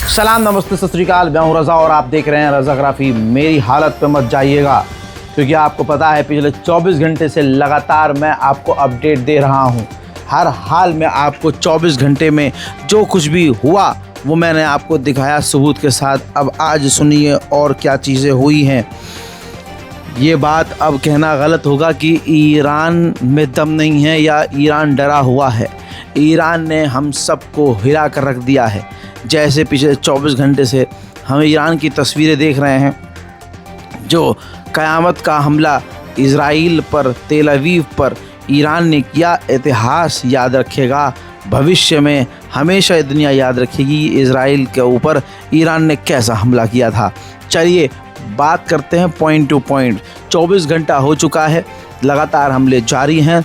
सलाम, नमस्ते, सत श्री अकाल। मैं हूं रज़ा और आप देख रहे हैं रज़ाग्राफी। मेरी हालत पे मत जाइएगा क्योंकि आपको पता है पिछले 24 घंटे से लगातार मैं आपको अपडेट दे रहा हूं। हर हाल में आपको 24 घंटे में जो कुछ भी हुआ वो मैंने आपको दिखाया सबूत के साथ। अब आज सुनिए और क्या चीज़ें हुई हैं। ये बात अब कहना गलत होगा कि ईरान में दम नहीं है या ईरान डरा हुआ है। ईरान ने हम सबको हिला कर रख दिया है। जैसे पिछले 24 घंटे से हम ईरान की तस्वीरें देख रहे हैं, जो क़यामत का हमला इज़राइल पर, तेल अवीव पर ईरान ने किया, इतिहास याद रखेगा। भविष्य में हमेशा ये दुनिया याद रखेगी इज़राइल के ऊपर ईरान ने कैसा हमला किया था। चलिए बात करते हैं पॉइंट टू पॉइंट। 24 घंटा हो चुका है, लगातार हमले जारी हैं।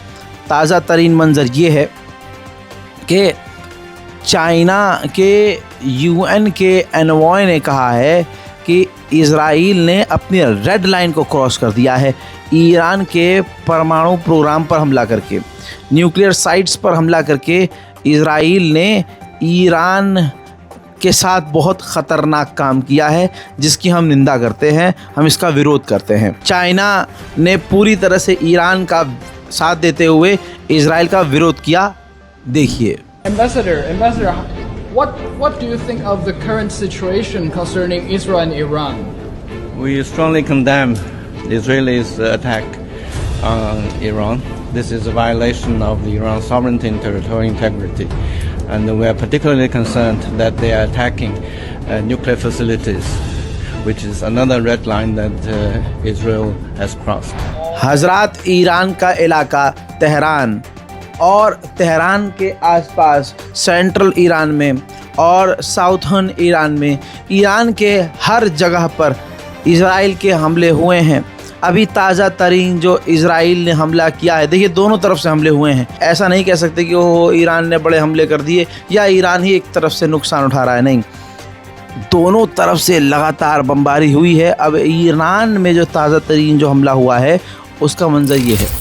ताज़ा तरीन मंज़र ये है कि चाइना के यूएन के एनवॉय ने कहा है कि इज़राइल ने अपनी रेड लाइन को क्रॉस कर दिया है। ईरान के परमाणु प्रोग्राम पर हमला करके, न्यूक्लियर साइट्स पर हमला करके इज़राइल ने ईरान के साथ बहुत ख़तरनाक काम किया है, जिसकी हम निंदा करते हैं, हम इसका विरोध करते हैं। चाइना ने पूरी तरह से ईरान का साथ देते हुए इज़राइल का विरोध किया। देखिए। Ambassador, what do you think of the current situation concerning Israel and Iran? We strongly condemn the Israelis' attack on Iran. This is a violation of the Iran's sovereignty and territorial integrity, and we are particularly concerned that they are attacking nuclear facilities, which is another red line that Israel has crossed. Hazrat, Iran का इलाका Tehran और Tehran के आसपास central Iran में और southern Iran में, Iran के हर जगह पर इज़राइल के हमले हुए हैं। अभी ताज़ा तरीन जो इज़राइल ने हमला किया है, देखिए दोनों तरफ से हमले हुए हैं। ऐसा नहीं कह सकते कि वो ईरान ने बड़े हमले कर दिए या ईरान ही एक तरफ से नुकसान उठा रहा है, नहीं, दोनों तरफ से लगातार बमबारी हुई है। अब ईरान में जो ताज़ा तरीन जो हमला हुआ है उसका मंजर ये है।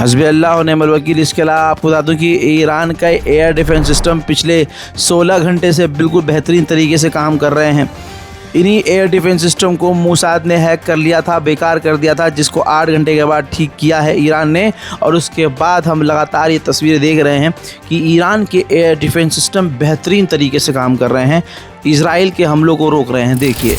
हस्बी अल्लाह व निअमल वकील। इसके अलावा आपको बता दूं कि ईरान का एयर डिफेंस सिस्टम पिछले 16 घंटे से बिल्कुल बेहतरीन तरीके से काम कर रहे हैं। इन्हीं एयर डिफेंस सिस्टम को मोसाद ने हैक कर लिया था, बेकार कर दिया था, जिसको 8 घंटे के बाद ठीक किया है ईरान ने। और उसके बाद हम लगातार ये तस्वीरें देख रहे हैं कि ईरान के एयर डिफेंस सिस्टम बेहतरीन तरीके से काम कर रहे हैं, इज़राइल के हमलों को रोक रहे हैं। देखिए।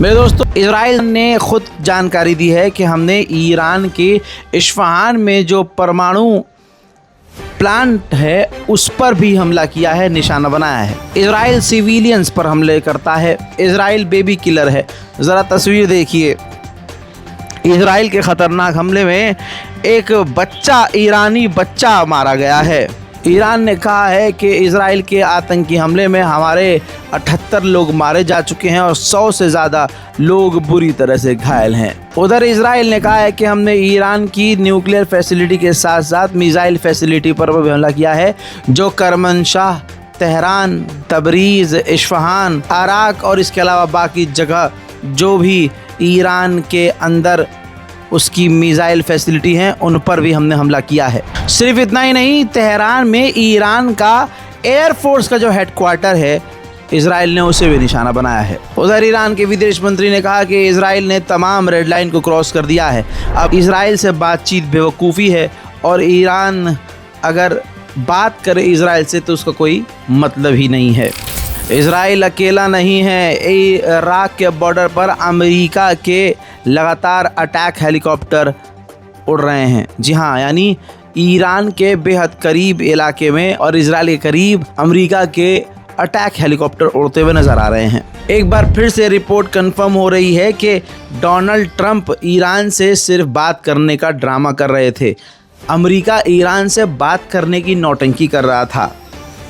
मेरे दोस्तों, इजराइल ने खुद जानकारी दी है कि हमने ईरान के इस्फहान में जो परमाणु प्लांट है उस पर भी हमला किया है, निशाना बनाया है। इजराइल सिविलियंस पर हमले करता है, इजराइल बेबी किलर है। ज़रा तस्वीर देखिए, इजराइल के ख़तरनाक हमले में एक बच्चा, ईरानी बच्चा मारा गया है। ईरान ने कहा है कि इजराइल के आतंकी हमले में हमारे 78 लोग मारे जा चुके हैं और 100 से ज़्यादा लोग बुरी तरह से घायल हैं। उधर इजराइल ने कहा है कि हमने ईरान की न्यूक्लियर फैसिलिटी के साथ साथ मिसाइल फैसिलिटी पर भी हमला किया है, जो करमनशाह, तेहरान, तबरीज़, इस्फहान, अराक और इसके अलावा बाकी जगह जो भी ईरान के अंदर उसकी मिसाइल फैसिलिटी हैं उन पर भी हमने हमला किया है। सिर्फ इतना ही नहीं, तेहरान में ईरान का एयरफोर्स का जो हेडक्वार्टर है, इजराइल ने उसे भी निशाना बनाया है। उधर ईरान के विदेश मंत्री ने कहा कि इजराइल ने तमाम रेड लाइन को क्रॉस कर दिया है। अब इजराइल से बातचीत बेवकूफ़ी है और ईरान अगर बात करे इजराइल से तो उसका कोई मतलब ही नहीं है। इजराइल अकेला नहीं है। इराक के बॉर्डर पर अमेरिका के लगातार अटैक हेलीकॉप्टर उड़ रहे हैं। जी हाँ, यानी ईरान के बेहद करीब इलाके में और इजराइल के करीब अमेरिका के अटैक हेलीकॉप्टर उड़ते हुए नज़र आ रहे हैं। एक बार फिर से रिपोर्ट कंफर्म हो रही है कि डोनाल्ड ट्रंप ईरान से सिर्फ बात करने का ड्रामा कर रहे थे। अमेरिका ईरान से बात करने की नौटंकी कर रहा था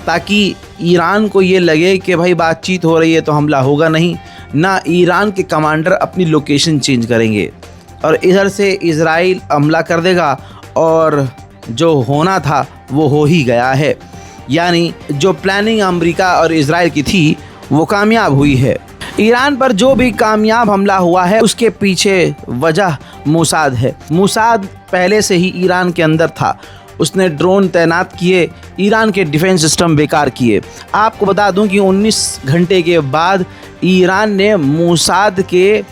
ताकि ईरान को ये लगे कि भाई बातचीत हो रही है तो हमला होगा नहीं। ना ईरान के कमांडर अपनी लोकेशन चेंज करेंगे और इधर से इजराइल हमला कर देगा और जो होना था वो हो ही गया है। यानी जो प्लानिंग अमेरिका और इजराइल की थी वो कामयाब हुई है। ईरान पर जो भी कामयाब हमला हुआ है उसके पीछे वजह मोसाद है। मोसाद पहले से ही ईरान के अंदर था। उसने ड्रोन तैनात किए, ईरान के डिफेंस सिस्टम बेकार किए। आपको बता दूं कि 19 घंटे के बाद ईरान ने मोसाद के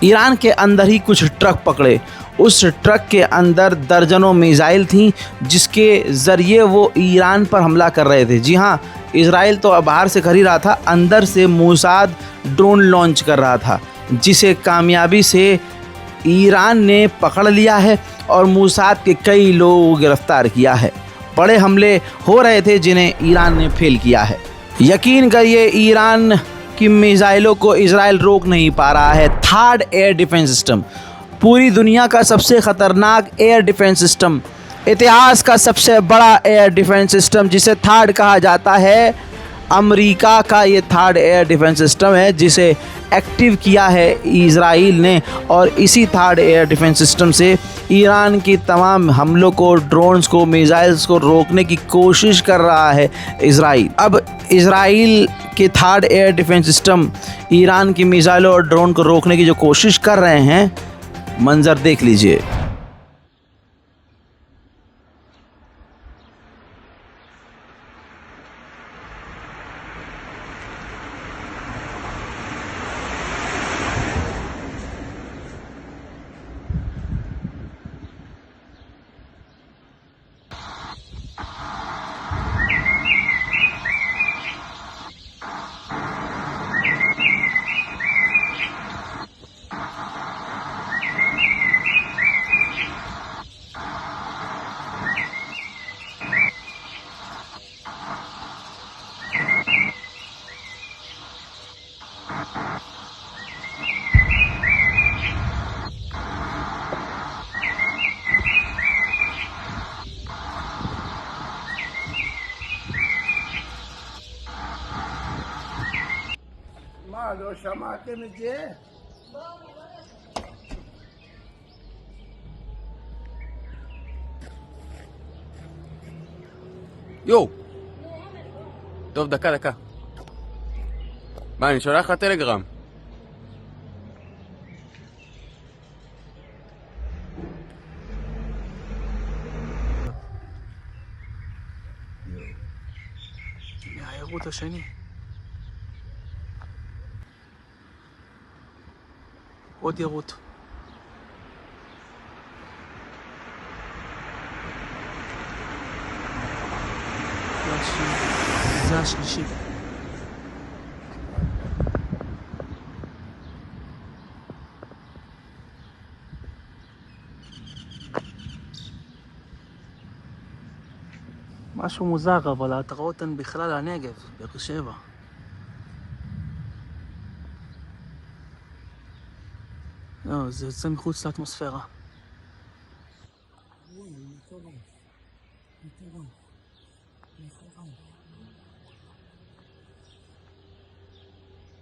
ईरान के अंदर ही कुछ ट्रक पकड़े। उस ट्रक के अंदर दर्जनों मिसाइल थीं जिसके ज़रिए वो ईरान पर हमला कर रहे थे। जी हाँ, इजराइल तो बाहर से कर ही रहा था, अंदर से मोसाद ड्रोन लॉन्च कर रहा था, जिसे कामयाबी से ईरान ने पकड़ लिया है और मोसाद के कई लोगों को गिरफ्तार किया है। बड़े हमले हो रहे थे जिन्हें ईरान ने फेल किया है। यकीन करिए, ईरान की मिसाइलों को इजराइल रोक नहीं पा रहा है। थर्ड एयर डिफेंस सिस्टम, पूरी दुनिया का सबसे ख़तरनाक एयर डिफेंस सिस्टम, इतिहास का सबसे बड़ा एयर डिफेंस सिस्टम जिसे थर्ड कहा जाता है, अमेरिका का ये थर्ड एयर डिफेंस सिस्टम है जिसे एक्टिव किया है इजराइल ने। और इसी थर्ड एयर डिफेंस सिस्टम से ईरान की तमाम हमलों को, ड्रोन्स को, मिसाइल्स को रोकने की कोशिश कर रहा है इजराइल। अब इजराइल के third air defence system Iran की मिसाइलों और ड्रोन को रोकने की जो कोशिश कर रहे हैं, मंजर देख लीजिए। לא שמעתם את זה? יואו! טוב, דקה. מה, אני שולח לך טלגרם. העירות השני. עוד ירות. זה השלישי. משהו מוזר, אבל ההתראות הן בכלל הנגב, באר שבע. לא, זה יוצא מחוץ לאטמוספירה.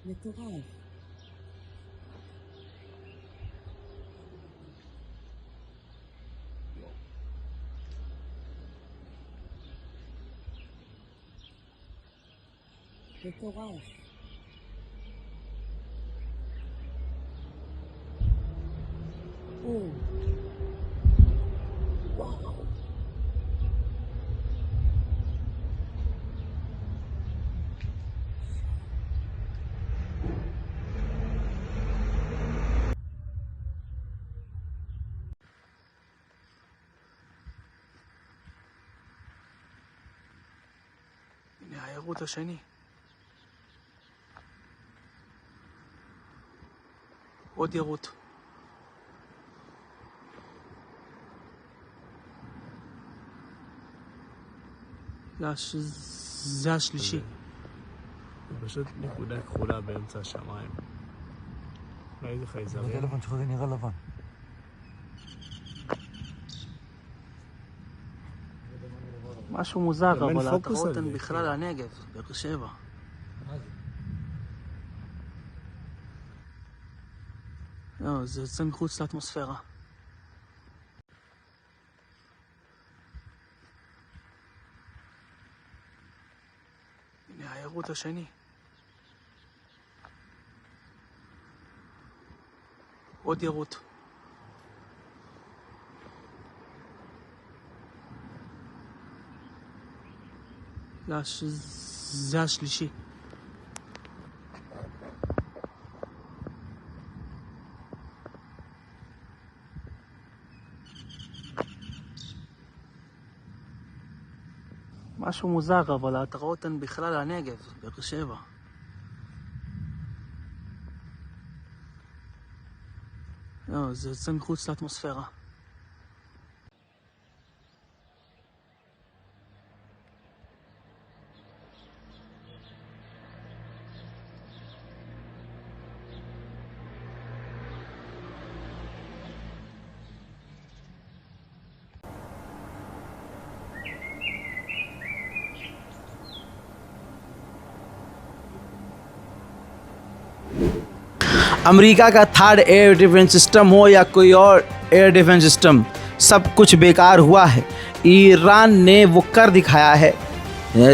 מטורף. מטורף. וואו. הנה העירות השני. עוד ירות. זה השלישי. זה פשוט נקודה כחולה באמצע השמיים. ראיתי לך חייזרים. הטלפון שלך זה נראה לבן. משהו מוזר, גם אין אבל פוקוס ההתראות על הן זה, בכלל הנגב, באר שבע. לא, זה יוצא מחוץ לאטמוספירה. הנה העירות השני. עוד ירות. זה השלישי. משהו מוזר, אבל ההתראות הן בכלל הנגב, באר שבע. לא, זה יוצא מחוץ לאטמוספירה. अमेरिका का थर्ड एयर डिफेंस सिस्टम हो या कोई और एयर डिफेंस सिस्टम, सब कुछ बेकार हुआ है। ईरान ने वो कर दिखाया है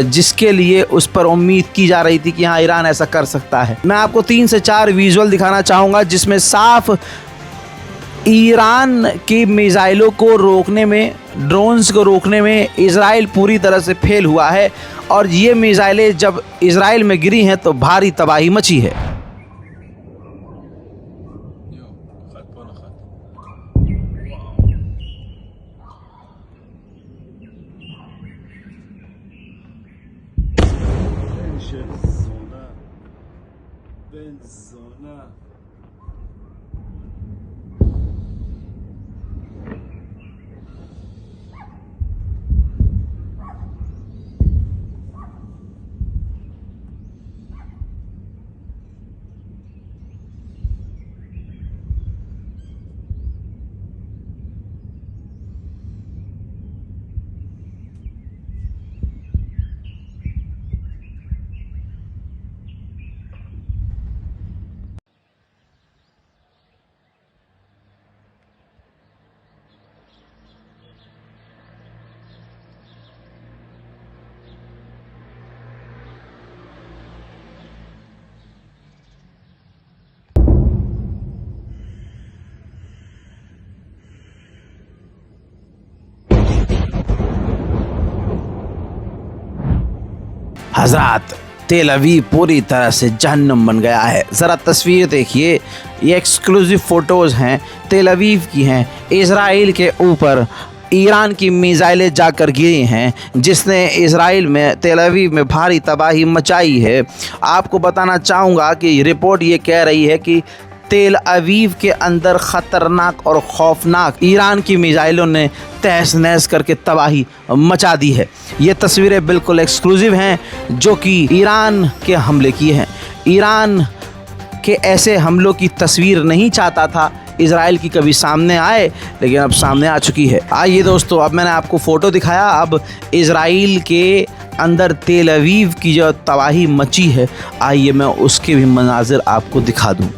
जिसके लिए उस पर उम्मीद की जा रही थी कि हाँ ईरान ऐसा कर सकता है। मैं आपको 3 से 4 विजुअल दिखाना चाहूँगा जिसमें साफ ईरान की मिसाइलों को रोकने में, ड्रोन्स को रोकने में इजराइल पूरी तरह से फेल हुआ है और ये मिसाइलें जब इजराइल में गिरी हैं तो भारी तबाही मची है। בן זונה. हजरात, तेल अवीव पूरी तरह से जहन्नम बन गया है। ज़रा तस्वीर देखिए, ये एक्सक्लूसिव फ़ोटोज़ हैं, तेल अवीव की हैं। इज़राइल के ऊपर ईरान की मिसाइलें जाकर गिरी हैं, जिसने इज़राइल में तेल अवीव में भारी तबाही मचाई है। आपको बताना चाहूँगा कि रिपोर्ट ये कह रही है कि तेल अवीव के अंदर ख़तरनाक और खौफनाक ईरान की मिसाइलों ने तहस नहस करके तबाही मचा दी है। ये तस्वीरें बिल्कुल एक्सक्लूसिव हैं जो कि ईरान के हमले की हैं। ईरान के ऐसे हमलों की तस्वीर नहीं चाहता था इज़राइल की कभी सामने आए, लेकिन अब सामने आ चुकी है। आइए दोस्तों, अब मैंने आपको फ़ोटो दिखाया, अब इज़राइल के अंदर तेल अवीव की जो तबाही मची है, आइए मैं उसके भी मनाजिर आपको दिखा दूँ।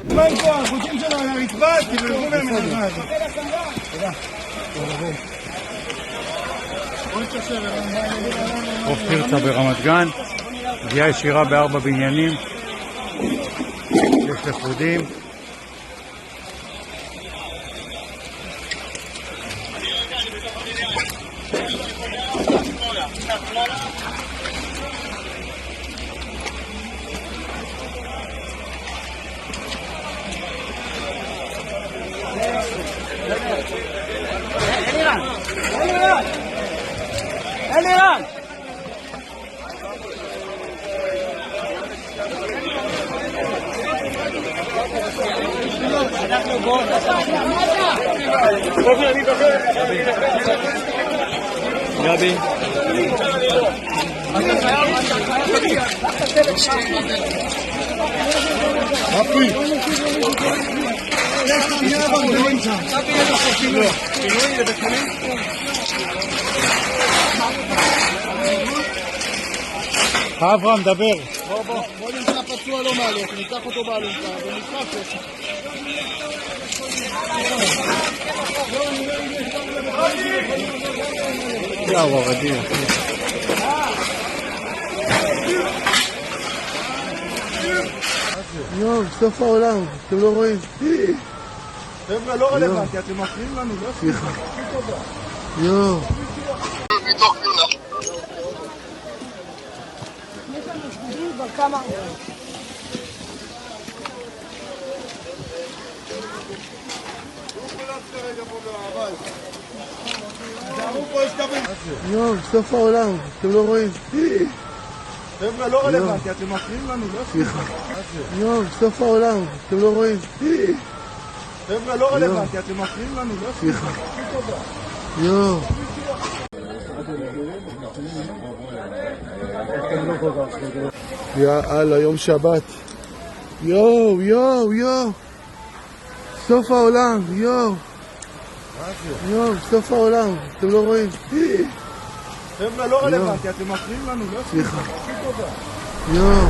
תרצה ברמת גן, פגיעה ישירה ב4 בניינים, יש לכודים. אברהם, דבר. בוא נמצא פצוע לא מעליך, ניקח אותו באלונקה ונדחף אותו. יאו, ערדים. יואו, סוף העולם, אתם לא רואים. חבר'ה, לא רלוונטי, אתם מפריעים לנו, לא? סליחה. יואו. יואו, סוף העולם, אתם לא רואים. חבר'ה, לא רלוונטי, אתם מפריעים לנו, לא? סליחה. יואו, סוף העולם, אתם לא רואים. חבר'ה, לא רלוונטי, אתם מפריעים לנו, לא? סליחה. יואו. יאללה, יום שבת. יואו, יואו, יואו. סוף העולם, יואו. יואו, סוף העולם, אתם לא רואים. חבר'ה, לא רלוונטי, אתם מפריעים לנו, לא? סליחה. יואו.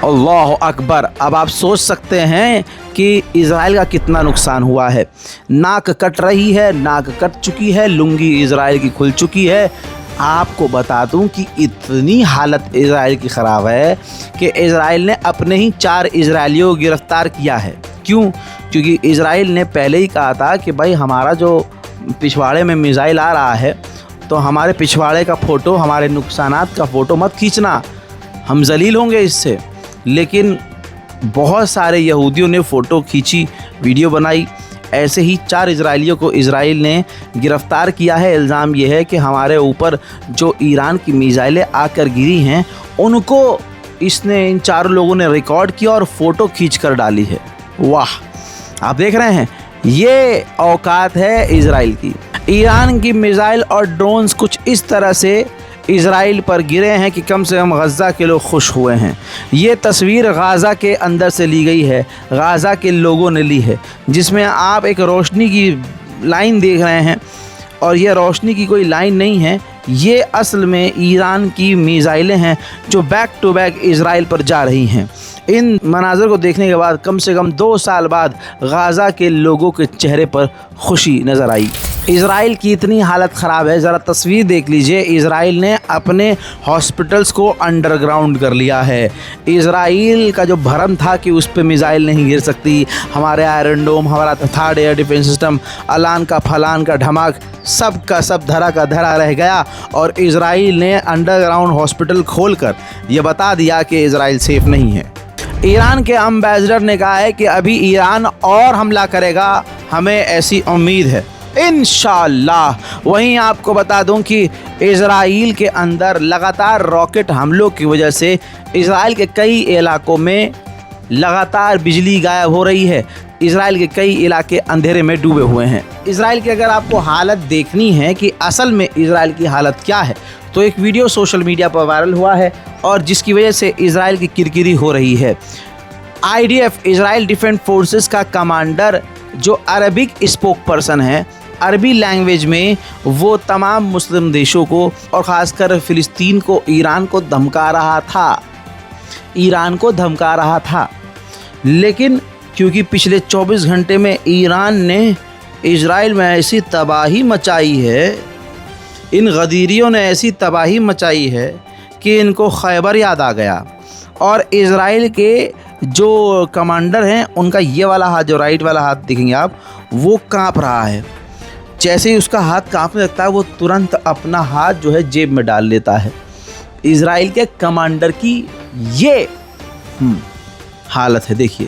अल्लाह अकबर। अब आप सोच सकते हैं कि इज़राइल का कितना नुकसान हुआ है। नाक कट रही है, नाक कट चुकी है, लुंगी इज़राइल की खुल चुकी है। आपको बता दूं कि इतनी हालत इज़राइल की ख़राब है कि इज़राइल ने अपने ही 4 इज़राइलियों को गिरफ़्तार किया है। क्यों? क्योंकि इज़राइल ने पहले ही कहा था कि भाई हमारा जो पिछवाड़े में मिसाइल आ रहा है, तो हमारे पिछवाड़े का फ़ोटो, हमारे नुकसानात का फ़ोटो मत खींचना, हम जलील होंगे इससे। लेकिन बहुत सारे यहूदियों ने फ़ोटो खींची, वीडियो बनाई। ऐसे ही 4 इजराइलियों को इजराइल ने गिरफ़्तार किया है। इल्ज़ाम यह है कि हमारे ऊपर जो ईरान की मिसाइलें आकर गिरी हैं, उनको इसने, इन 4 लोगों ने रिकॉर्ड किया और फ़ोटो खींच कर डाली है। वाह, आप देख रहे हैं, ये औकात है इजराइल की। ईरान की मिसाइल और ड्रोन्स कुछ इस तरह से इज़राइल पर गिरे हैं कि कम से कम गज़ा के लोग खुश हुए हैं। ये तस्वीर गाज़ा के अंदर से ली गई है, गाज़ा के लोगों ने ली है, जिसमें आप एक रोशनी की लाइन देख रहे हैं, और ये रोशनी की कोई लाइन नहीं है, ये असल में ईरान की मिसाइलें हैं जो बैक टू बैक इज़राइल पर जा रही हैं। इन मनाज़र को देखने के बाद कम से कम 2 साल बाद गाज़ा के लोगों के चेहरे पर खुशी नज़र आई। इज़राइल की इतनी हालत ख़राब है, ज़रा तस्वीर देख लीजिए। इज़राइल ने अपने हॉस्पिटल्स को अंडरग्राउंड कर लिया है। इज़राइल का जो भरम था कि उस पर मिसाइल नहीं गिर सकती, हमारे आयरन डोम, हमारा थर्ड एयर डिफेंस सिस्टम, अलान का फलान का धमाक, सब का सब धरा का धरा रह गया। और इज़राइल ने अंडरग्राउंड हॉस्पिटल खोलकर ये बता दिया कि इज़राइल सेफ़ नहीं है। ईरान के एम्बेसडर ने कहा है कि अभी ईरान और हमला करेगा, हमें ऐसी उम्मीद है इंशाअल्लाह। वहीं आपको बता दूं कि इज़राइल के अंदर लगातार रॉकेट हमलों की वजह से इज़राइल के कई इलाकों में लगातार बिजली गायब हो रही है। इज़राइल के कई इलाके अंधेरे में डूबे हुए हैं। इज़राइल की अगर आपको हालत देखनी है कि असल में इज़राइल की हालत क्या है, तो एक वीडियो सोशल मीडिया पर वायरल हुआ है और जिसकी वजह से इज़राइल की किरकिरी हो रही है। IDF इज़राइल डिफेंस फोर्सेस का कमांडर जो अरबिक स्पोक पर्सन है, अरबी लैंग्वेज में वो तमाम मुस्लिम देशों को और ख़ासकर फ़िलिस्तीन को, ईरान को धमका रहा था। लेकिन क्योंकि पिछले 24 घंटे में ईरान ने इज़राइल में ऐसी तबाही मचाई है, इन गदीरियों ने ऐसी तबाही मचाई है कि इनको खैबर याद आ गया। और इज़राइल के जो कमांडर हैं उनका ये वाला हाथ, जो राइट वाला हाथ देखेंगे आप, वो कांप रहा है। जैसे ही उसका हाथ कांपने लगता है वो तुरंत अपना हाथ जो है जेब में डाल लेता है। इज़राइल के कमांडर की ये हालत है, देखिए।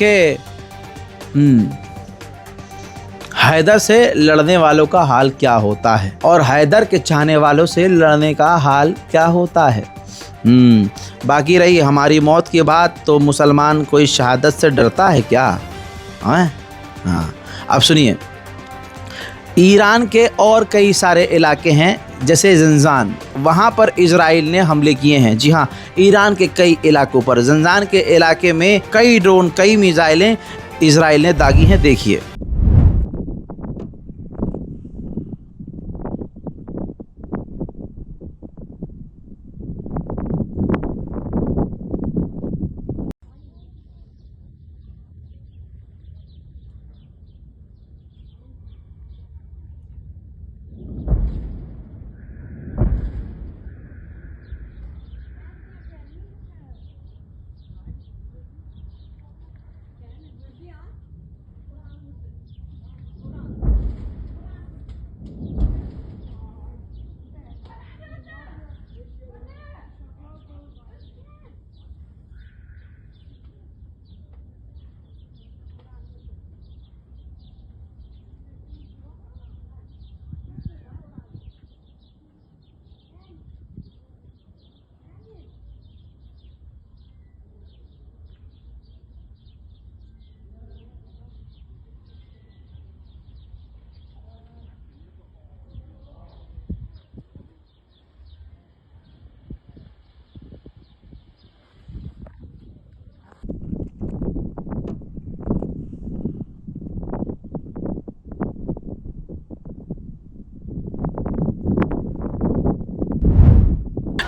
कि हैदर से लड़ने वालों का हाल क्या होता है और हैदर के चाहने वालों से लड़ने का हाल क्या होता है। बाकी रही हमारी मौत की बात, तो मुसलमान कोई शहादत से डरता है क्या? हाँ, अब सुनिए, ईरान के और कई सारे इलाके हैं जैसे जंजान, वहाँ पर इज़राइल ने हमले किए हैं। जी हाँ, ईरान के कई इलाकों पर, जंजान के इलाके में कई ड्रोन, कई मिसाइलें इज़राइल ने दागी हैं, देखिए।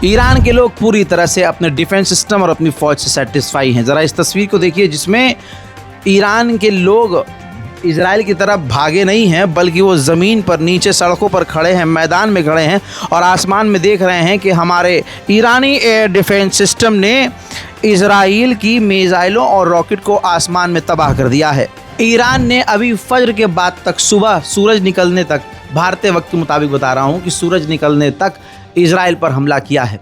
ईरान के लोग पूरी तरह से अपने डिफेंस सिस्टम और अपनी फ़ौज से सेटिस्फाई हैं। ज़रा इस तस्वीर को देखिए जिसमें ईरान के लोग इजराइल की तरफ भागे नहीं हैं, बल्कि वो ज़मीन पर, नीचे सड़कों पर खड़े हैं, मैदान में खड़े हैं और आसमान में देख रहे हैं कि हमारे ईरानी एयर डिफेंस सिस्टम ने इजराइल की मिसाइलों और रॉकेट को आसमान में तबाह कर दिया है। ईरान ने अभी फजर के बाद तक, सुबह सूरज निकलने तक, भारतीय वक्त के मुताबिक बता रहा हूँ कि सूरज निकलने तक इजराइल पर हमला किया है।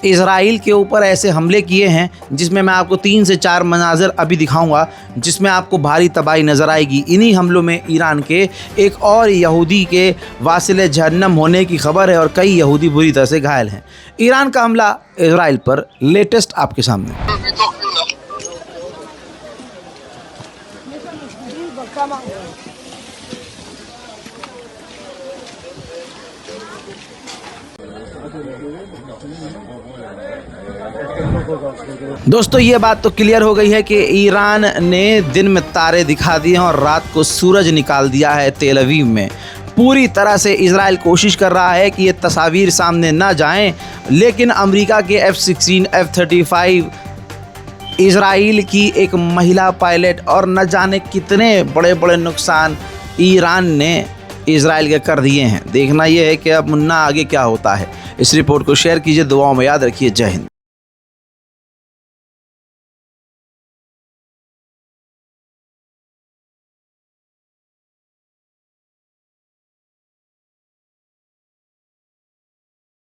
इजराइल के ऊपर ऐसे हमले किए हैं जिसमें मैं आपको 3 से 4 मनाज़र अभी दिखाऊंगा, जिसमें आपको भारी तबाही नज़र आएगी। इन्हीं हमलों में ईरान के एक और यहूदी के वासिले जहन्नम होने की खबर है और कई यहूदी बुरी तरह से घायल हैं। ईरान का हमला इजराइल पर लेटेस्ट आपके सामने। दोस्तों ये बात तो क्लियर हो गई है कि ईरान ने दिन में तारे दिखा दिए हैं और रात को सूरज निकाल दिया है तेल अवीव में। पूरी तरह से इजराइल कोशिश कर रहा है कि ये तस्वीर सामने ना जाएं, लेकिन अमेरिका के F-16, F-35, इजराइल की एक महिला पायलट और न जाने कितने बड़े बड़े नुकसान ईरान ने इजराइल के कर दिए हैं। देखना यह है कि अब मुन्ना आगे क्या होता है। इस रिपोर्ट को शेयर कीजिए, दुआओं में याद रखिए। जय हिंद।